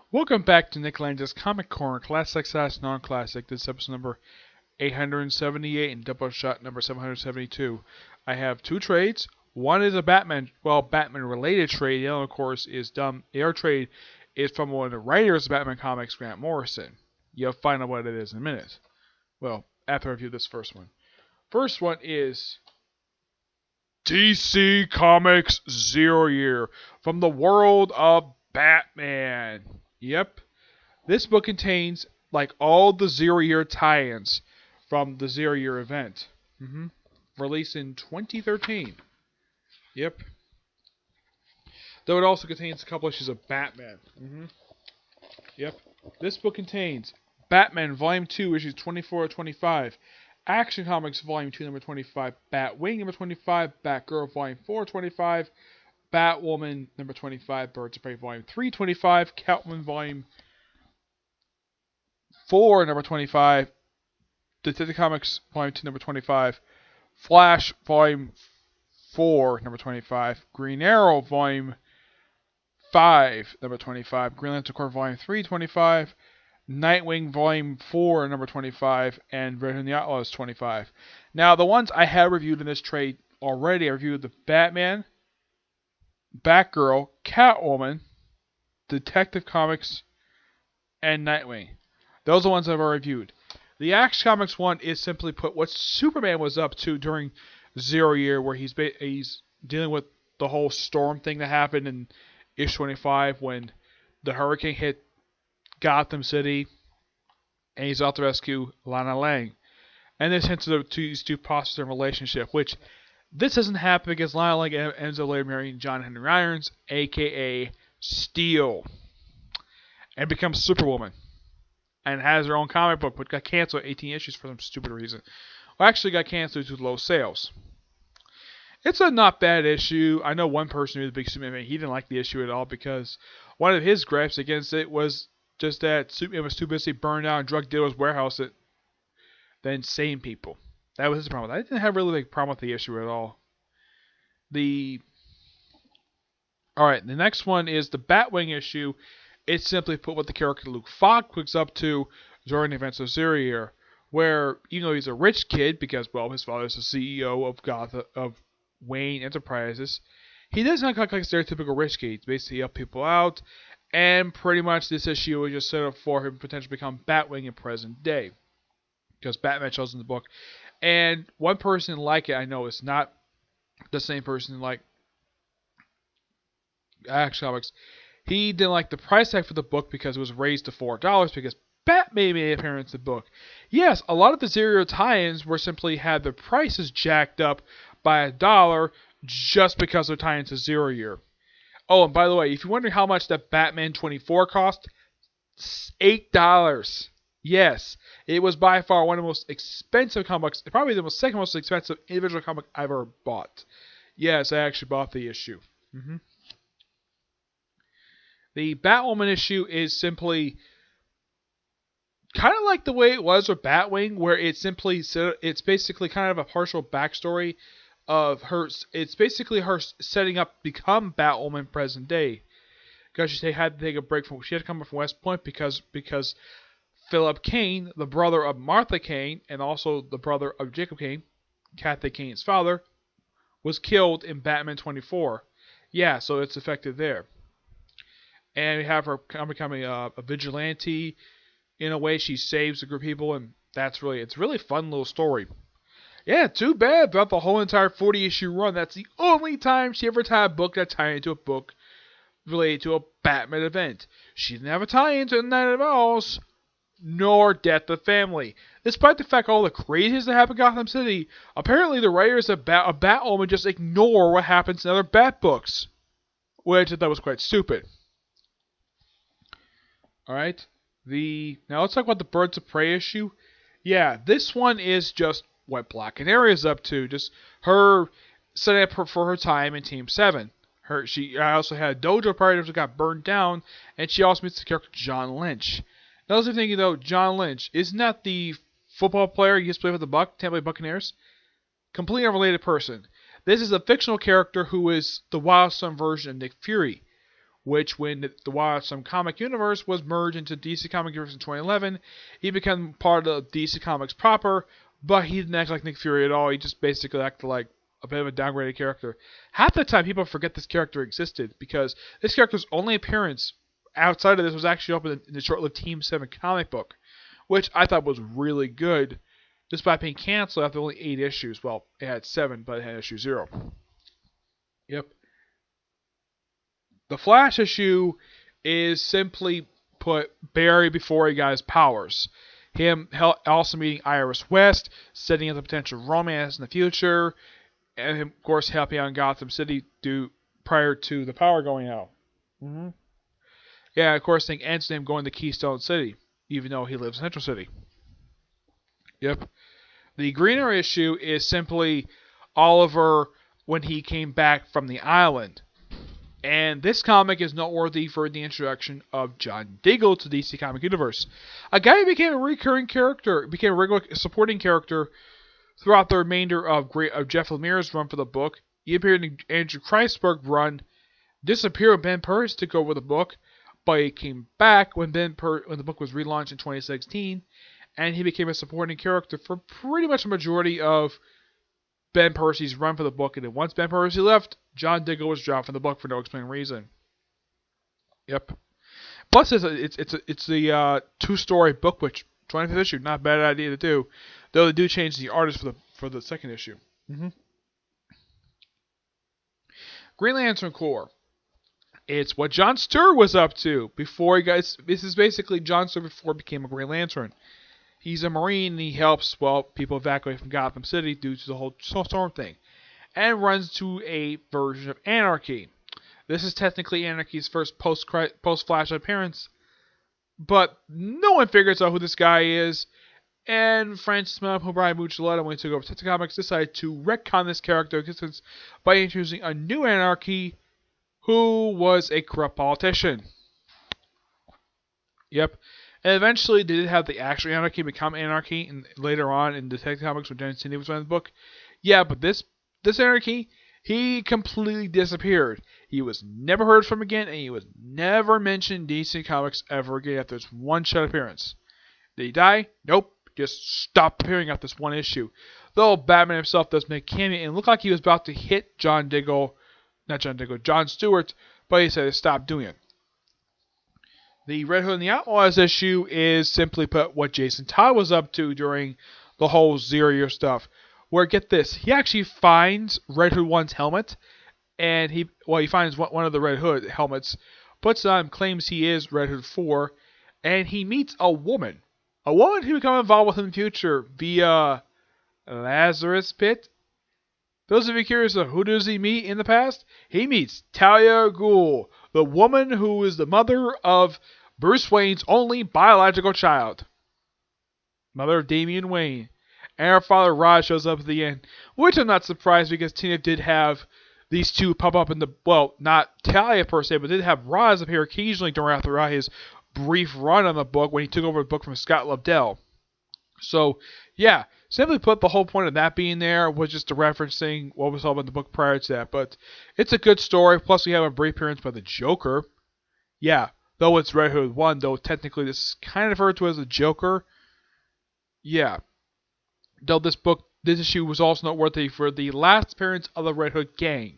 Welcome back to Nick Lange's Comic Corner, Classic / Non-Classic. This is episode number 878 and Doubleshot number 772. I have two trades. One is a Batman-related trade. The other, of course, is dumb. The other trade is from one of the writers of Batman comics, Grant Morrison. You'll find out what it is in a minute. Well, after I review this first one. First one is DC Comics Zero Year from the world of Batman. Yep. This book contains like all the Zero Year tie-ins from the Zero Year event. Released in 2013. Yep. Though it also contains a couple issues of Batman. Yep. This book contains Batman Volume 2, issues 24 to 25. Action Comics Volume 2, number 25. Batwing, number 25. Batgirl, Volume 4, 25. Batwoman, number 25. Birds of Prey, Volume 3, 25. Catwoman, Volume 4, number 25. Detective Comics, Volume 2, number 25. Flash, Volume 4, number 25. Green Arrow, Volume 5, number 25. Green Lantern Corps, Volume 3, 25. Nightwing, Volume 4, number 25. And Red and the Outlaws, 25. Now, the ones I have reviewed in this trade already, I reviewed the Batman, Batgirl, Catwoman, Detective Comics, and Nightwing. Those are the ones I've already reviewed. The Action Comics one is simply put what Superman was up to during Zero Year, where he's dealing with the whole storm thing that happened in issue 25 when the hurricane hit Gotham City, and he's out to rescue Lana Lang. And this hints to these two postures in relationship, which this doesn't happen because Lana Lang ends up later marrying John Henry Irons, a.k.a. Steel, and becomes Superwoman. And has her own comic book, but got canceled 18 issues for some stupid reason. Well, actually got canceled due to low sales. It's a not bad issue. I know one person who's a big Superman fan, he didn't like the issue at all because one of his gripes against it was just that Superman was too busy burning out a drug dealer's warehouse than sane people. That was his problem. I didn't have a really big problem with the issue at all. Alright, the next one is the Batwing issue. It's simply put what the character Luke Fox was up to during the events of Zero Year, where even though he's a rich kid because, well, his father's the CEO of Wayne Enterprises, he doesn't look like a stereotypical rich kid. He's basically help people out, and pretty much this issue was just set up for him to potentially become Batwing in present day, because Batman shows in the book. And one person like it, I know it's not the same person like Action Comics. He didn't like the price tag for the book because it was raised to $4 because Batman made an appearance in the book. Yes, a lot of the Zero tie-ins were simply had the prices jacked up by $1 just because they're tie-ins to Zero Year. Oh, and by the way, if you're wondering how much that Batman 24 cost, $8. Yes, it was by far one of the most expensive comics, probably the second most expensive individual comic I've ever bought. Yes, I actually bought the issue. The Batwoman issue is simply kind of like the way it was with Batwing, where it's basically kind of a partial backstory of her. It's basically her setting up to become Batwoman present day, because she had to take a break from. She had to come from West Point because Philip Kane, the brother of Martha Kane, and also the brother of Jacob Kane, Kathy Kane's father, was killed in Batman 24. Yeah, so it's affected there. And we have her becoming a vigilante. In a way, she saves a group of people, and it's really a fun little story. Yeah, too bad about the whole entire 40-issue run. That's the only time she ever tied a book that tied into a book related to a Batman event. She didn't have a tie-in to Night of Owls, nor Death of Family. Despite the fact all the craziness that happened in Gotham City, apparently the writers of Batwoman just ignore what happens in other Bat books, which I thought was quite stupid. Alright, now let's talk about the Birds of Prey issue. Yeah, this one is just what Black Canary is up to. Just her setting up for her time in Team 7. She also had a dojo party that got burned down, and she also meets the character John Lynch. Now, I was thinking, though, John Lynch, isn't that the football player he used to play for the Tampa Bay Buccaneers? Completely unrelated person. This is a fictional character who is the Wildstorm version of Nick Fury, which when the Wildstorm comic universe was merged into DC Comics Universe in 2011, he became part of DC Comics proper, but he didn't act like Nick Fury at all. He just basically acted like a bit of a downgraded character. Half the time, people forget this character existed, because this character's only appearance outside of this was actually up in the short-lived Team 7 comic book, which I thought was really good, despite being canceled after only 8 issues. Well, it had 7, but it had issue 0. Yep. The Flash issue is simply put Barry before he got his powers. Him also meeting Iris West, setting up a potential romance in the future, and him, of course, helping out in Gotham City prior to the power going out. Yeah, of course, thing ends with him going to Keystone City, even though he lives in Central City. Yep. The Greener issue is simply Oliver when he came back from the island. And this comic is noteworthy for the introduction of John Diggle to DC Comic Universe. A guy who became a recurring character, became a regular supporting character throughout the remainder of Jeff Lemire's run for the book. He appeared in Andrew Kreisberg's run, disappeared when Ben Purvis took over the book, but he came back when the book was relaunched in 2016, and he became a supporting character for pretty much a majority of Ben Percy's run for the book. And then once Ben Percy left, John Diggle was dropped from the book for no explained reason. Yep. Plus, it's the 2-story book, which 25th issue, not a bad idea to do. Though they do change the artist for the second issue. Green Lantern Corps. It's what John Stewart was up to before he got. This is basically John Stewart before he became a Green Lantern. He's a Marine and he helps, people evacuate from Gotham City due to the whole storm thing. And runs to a version of Anarchy. This is technically Anarchy's first post-Flash appearance. But no one figures out who this guy is. And Francis O'Brien Muccioletta, when he took over Testa Comics, decided to retcon this character existence by introducing a new Anarchy who was a corrupt politician. Yep. And eventually they did have the actual Anarchy become Anarchy and later on in Detective Comics when Dennis Cindy was running the book. Yeah, but this Anarchy, he completely disappeared. He was never heard from again, and he was never mentioned in DC Comics ever again after this one-shot appearance. Did he die? Nope. Just stopped appearing after this one issue. Though Batman himself does make a cameo and looked like he was about to hit John Stewart, but he said to stop doing it. The Red Hood and the Outlaws issue is simply put what Jason Todd was up to during the whole Zero-Year stuff. Where, get this, he actually finds Red Hood 1's helmet, and he finds one of the Red Hood helmets, puts it on, claims he is Red Hood 4, and he meets a woman who will become involved with him in the future via Lazarus Pit. Those of you curious of who does he meet in the past? He meets Talia Ghul, the woman who is the mother of Bruce Wayne's only biological child. Mother of Damian Wayne. And her father Raj shows up at the end, which I'm not surprised because Tina did have these two pop up in the, not Talia per se, but did have Raj appear occasionally throughout his brief run on the book when he took over the book from Scott Lobdell. So, yeah, simply put, the whole point of that being there was just a referencing what was all about the book prior to that. But it's a good story. Plus, we have a brief appearance by the Joker. Yeah, though it's Red Hood 1, though technically this is kind of referred to as the Joker. Yeah. Though this issue was also noteworthy for the last appearance of the Red Hood gang.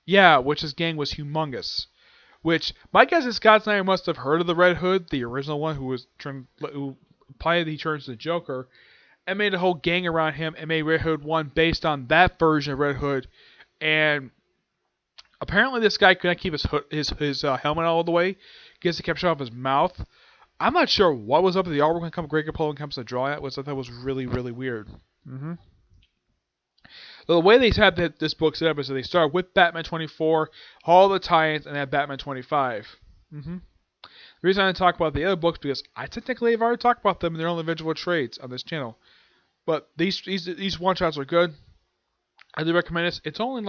Yeah, which this gang was humongous. Which, my guess is Scott Snyder must have heard of the Red Hood, the original one who he turns to the Joker, and made a whole gang around him and made Red Hood 1 based on that version of Red Hood. And apparently this guy could not keep his helmet all the way because he kept showing off his mouth. I'm not sure what was up with the artwork when Greg Capullo comes to draw it, which I thought was really, really weird. The way they have this book set up is that they start with Batman 24, all the tie-ins, and have Batman 25. The reason I didn't talk about the other books because I technically have already talked about them in their own individual trades on this channel. But these one-shots are good. I do recommend this. It's only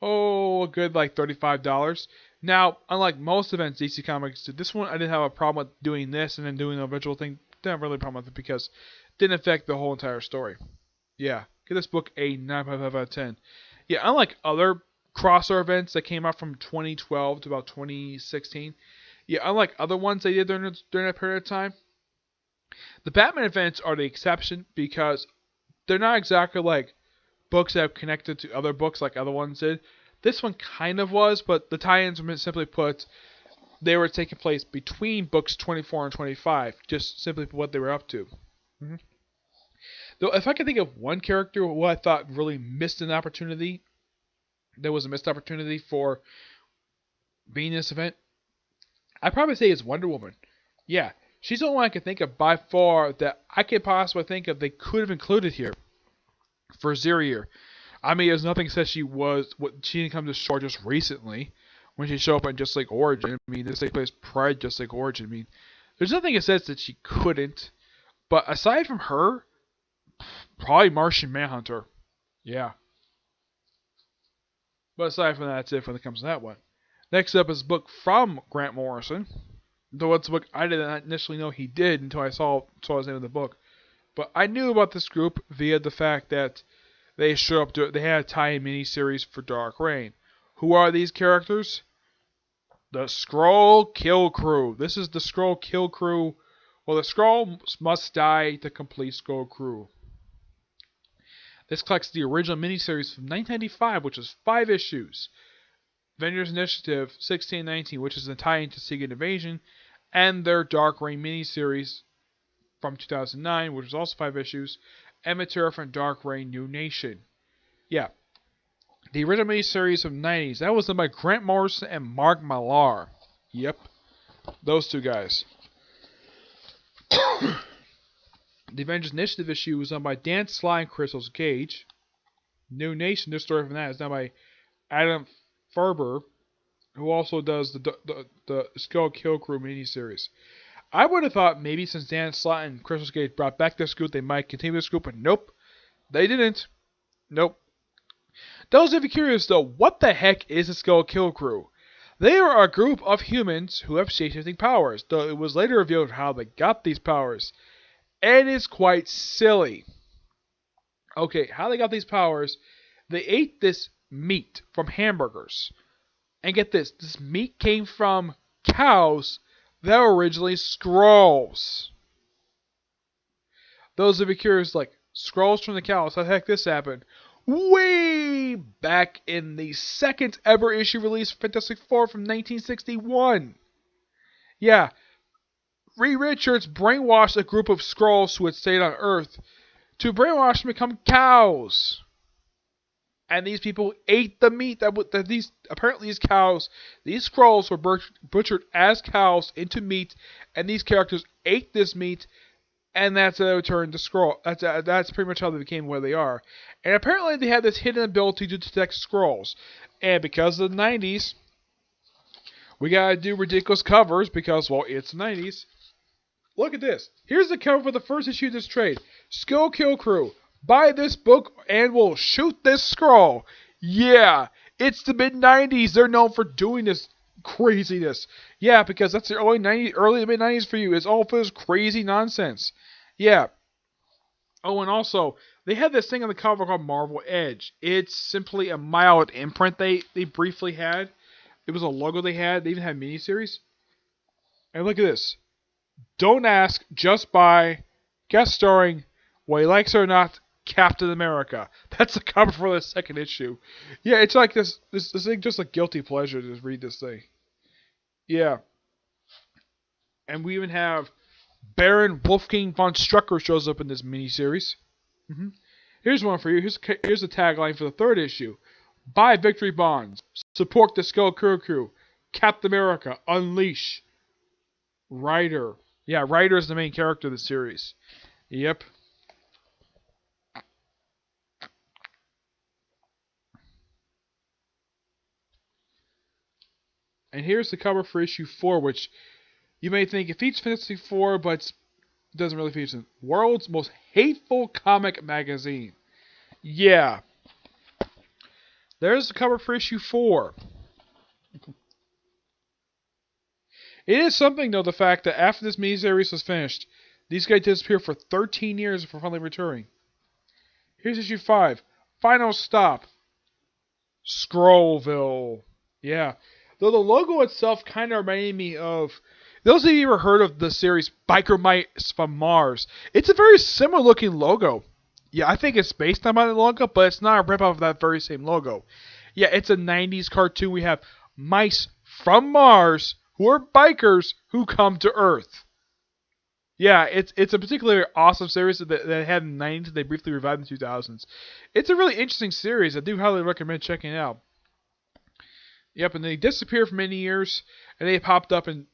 a good $35. Now, unlike most events DC Comics did, this one I didn't have a problem with doing this and then doing the individual thing. Didn't have really a problem with it because it didn't affect the whole entire story. Yeah, give this book a 9.5 out of 10. Yeah, unlike other crossover events that came out from 2012 to about 2016. Yeah, unlike other ones they did during that period of time, the Batman events are the exception because they're not exactly like books that have connected to other books like other ones did. This one kind of was, but the tie-ins were simply put, they were taking place between books 24 and 25, just simply what they were up to. Mm-hmm. Though, if I could think of one character who I thought really missed an opportunity, there was a missed opportunity for being in this event, I'd probably say it's Wonder Woman. Yeah, she's the only one I can think of by far that I could possibly think of they could have included here for Zero. I mean, there's nothing that says she didn't come to shore just recently when she showed up in Just Like Origin. I mean, this takes place prior to Just Like Origin. I mean, there's nothing that says that she couldn't. But aside from her, probably Martian Manhunter. Yeah. But aside from that, that's it when it comes to that one. Next up is a book from Grant Morrison. Though it's a book I didn't initially know he did until I saw his name in the book. But I knew about this group via the fact that they show up they had a tie-in miniseries for Dark Reign. Who are these characters? The Skrull Kill Krew. This is the Skrull Kill Krew. Well, the Skrulls must die to complete Skrull Krew. This collects the original miniseries from 1995, which was 5 issues. Avengers Initiative 1619, which is a tie-in to Secret Invasion, and their Dark Reign miniseries from 2009, which was also 5 issues, and material from Dark Reign New Nation. Yeah. The original miniseries from the 90s, that was done by Grant Morrison and Mark Millar. Yep. Those two guys. The Avengers Initiative issue was done by Dan Slott and Crystal Cage. New Nation, this story from that is done by Adam Ferber, who also does the Skrull Kill Krew miniseries. I would have thought maybe since Dan Slott and Crystal Cage brought back this group, they might continue this group, but nope. They didn't. Nope. Those of you curious though, what the heck is the Skrull Kill Krew? They are a group of humans who have shape-shifting powers, though it was later revealed how they got these powers. And it's quite silly. Okay, how they got these powers, they ate this meat from hamburgers. And get this meat came from cows that were originally Skrulls. Those of you curious, like, Skrulls from the cows, how the heck this happened? Way back in the second ever issue release of Fantastic Four from 1961. Yeah, Reed Richards brainwashed a group of Skrulls who had stayed on Earth to brainwash them to become cows. And these people ate the meat that these cows, these Skrulls were butchered as cows into meat, and these characters ate this meat, and that's how they turned to Skrull. That's pretty much how they became where they are. And apparently they had this hidden ability to detect Skrulls. And because of the 90s, we gotta do ridiculous covers because, well, it's the 90s. Look at this. Here's the cover for the first issue of this trade. Skrull Kill Krew. Buy this book and we'll shoot this Skrull. Yeah, it's the mid-90s. They're known for doing this craziness. Yeah, because that's the early to mid-90s for you. It's all for this crazy nonsense. Yeah. Oh, and also, they had this thing on the cover called Marvel Edge. It's simply a mild imprint they briefly had. It was a logo they had. They even had miniseries. And look at this. Don't ask, just buy. Guest starring, whether he likes it or not, Captain America. That's the cover for the second issue. Yeah, it's like this thing, just a guilty pleasure to just read this thing. Yeah. And we even have Baron Wolfgang von Strucker shows up in this miniseries. Here's one for you. Here's the tagline for the third issue. Buy Victory Bonds. Support the Skrull Kill Krew. Captain America. Unleash. Ryder. Yeah, Ryder is the main character of the series. Yep. And here's the cover for issue 4, which you may think it features Fantastic Four, but it doesn't really feature it. World's most hateful comic magazine. Yeah. There's the cover for issue 4. It is something, though, the fact that after this miniseries was finished, these guys disappeared for 13 years before finally returning. Here's issue 5. Final Stop. Skrullville. Yeah. Though the logo itself kind of reminded me of. Those of you who ever heard of the series Biker Mice from Mars, it's a very similar looking logo. Yeah, I think it's based on that logo, but it's not a ripoff of that very same logo. Yeah, it's a 90s cartoon. We have mice from Mars who are bikers who come to Earth. Yeah, it's a particularly awesome series that they had in the 90s. They briefly revived in the 2000s. It's a really interesting series. I do highly recommend checking it out. Yep, and they disappeared for many years, and they popped up in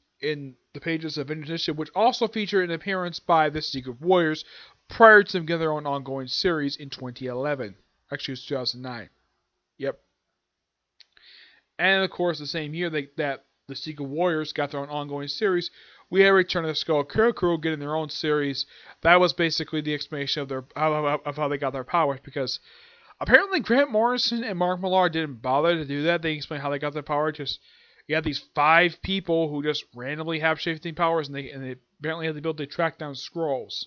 the pages of Avengers Initiative, which also featured an appearance by the Secret Warriors prior to them getting their own ongoing series in 2011. Actually, it was 2009. Yep. And of course, the same year that the Secret Warriors got their own ongoing series, we had Return of the Skull Krew getting their own series. That was basically the explanation of how they got their powers, because apparently Grant Morrison and Mark Millar didn't bother to do that. They explained how they got their power. Just you have these 5 people who just randomly have shifting powers, and they apparently have the ability to track down Skrulls.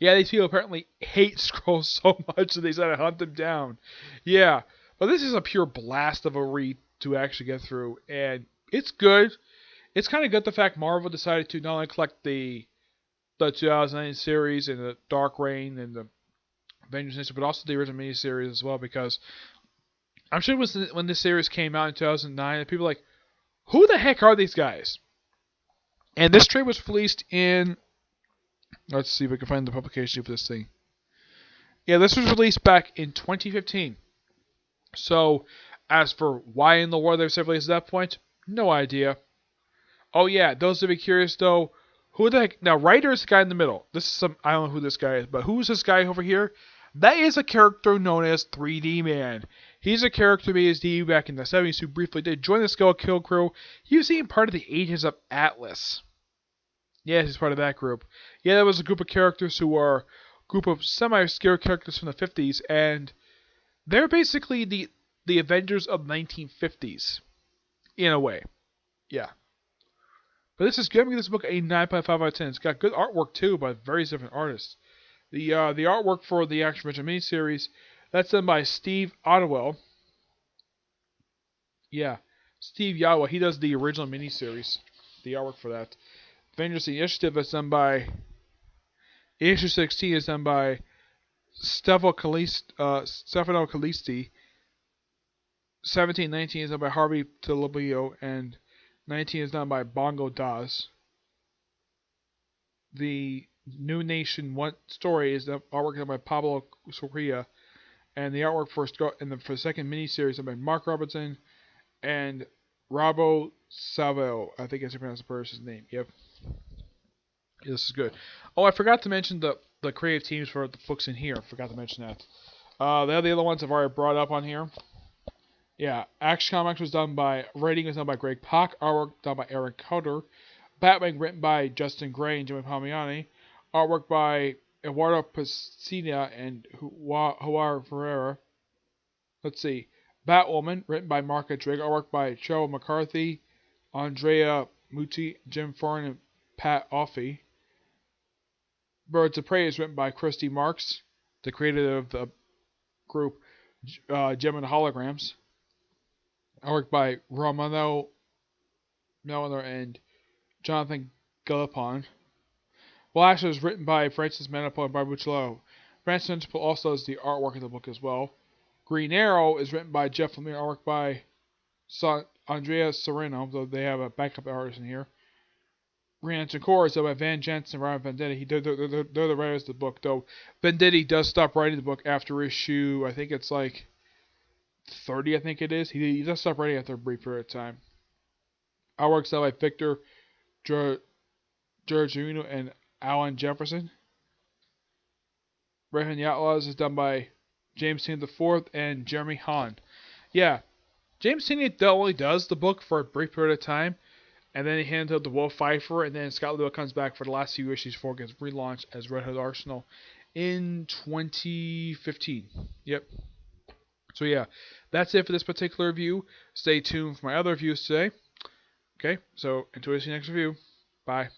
Yeah, these people apparently hate Skrulls so much that they decided to hunt them down. Yeah, but this is a pure blast of a read to actually get through, and it's good. It's kind of good the fact Marvel decided to not only collect the 2009 series and the Dark Reign and the Avengers Initiative, but also the original miniseries as well, because I'm sure when this series came out in 2009, people were like, who the heck are these guys? And this trade was released in, let's see if we can find the publication for this thing. Yeah, this was released back in 2015. So, as for why in the world they were released at that point, no idea. Oh yeah, those that be curious though, who the heck, now Ryder is the guy in the middle. This is some, I don't know who this guy is, but who's this guy over here? That is a character known as 3D Man. He's a character made as D back in the 70s who briefly did join the Skull Kill Crew. He was even part of the Agents of Atlas. Yeah, he's part of that group. Yeah, that was a group of characters who are a group of semi-obscure characters from the 50s, and they're basically the Avengers of the 1950s, in a way. Yeah. But this is good. I'm giving this book a 9.5 out of 10. It's got good artwork too by various different artists. The artwork for the Action Adventure miniseries, that's done by Steve Otwell. Yeah, Steve Yawa. He does the original miniseries. The artwork for that. Avengers the Initiative is done by. Issue 16 is done by Stefano Calisti. 17-19 is done by Harvey Talibio, and 19 is done by Bongo Das. The New Nation One Story is the artwork done by Pablo Soria, and the artwork for the second miniseries done by Mark Robertson and Rabo Savell. I think that's pronounced the person's name. Yep. Yeah, this is good. Oh, I forgot to mention the creative teams for the books in here. I forgot to mention that. The other ones I've already brought up on here. Yeah, Action Comics writing was done by Greg Pak, artwork done by Aaron Carter, Batwing written by Justin Gray and Jimmy Palmiani, artwork by Eduardo Pesina and Juar Ferreira. Let's see, Batwoman written by Mark Drigg, artwork by Cheryl McCarthy, Andrea Muti, Jim Farn, and Pat Offey. Birds of Prey is written by Christy Marks, the creator of the group Gem and the Holograms. Artwork by Romano Miller and Jonathan Gallipon. Flash is written by Francis Manipul and Barbara Buccello. Francis Manipul also does the artwork of the book as well. Green Arrow is written by Jeff Lemire, artwork by Andrea Sereno, though they have a backup artist in here. Green Lantern Corps is done by Van Jensen and Ryan Venditti. They're the writers of the book, though Venditti does stop writing the book after issue, I think it's like 30, I think it is. He does stop writing after a brief period of time. Artwork's done by Victor Giorgino and Alan Jefferson. Rehan Outlaws is done by James Tynion IV and Jeremy Hahn. Yeah, James Tynion only does the book for a brief period of time, and then he hands out to Will Pfeiffer, and then Scott Lewis comes back for the last few issues before it gets relaunched as Red Hood Arsenal in 2015. Yep. So yeah, that's it for this particular review. Stay tuned for my other reviews today. Okay, so until we see you next review. Bye.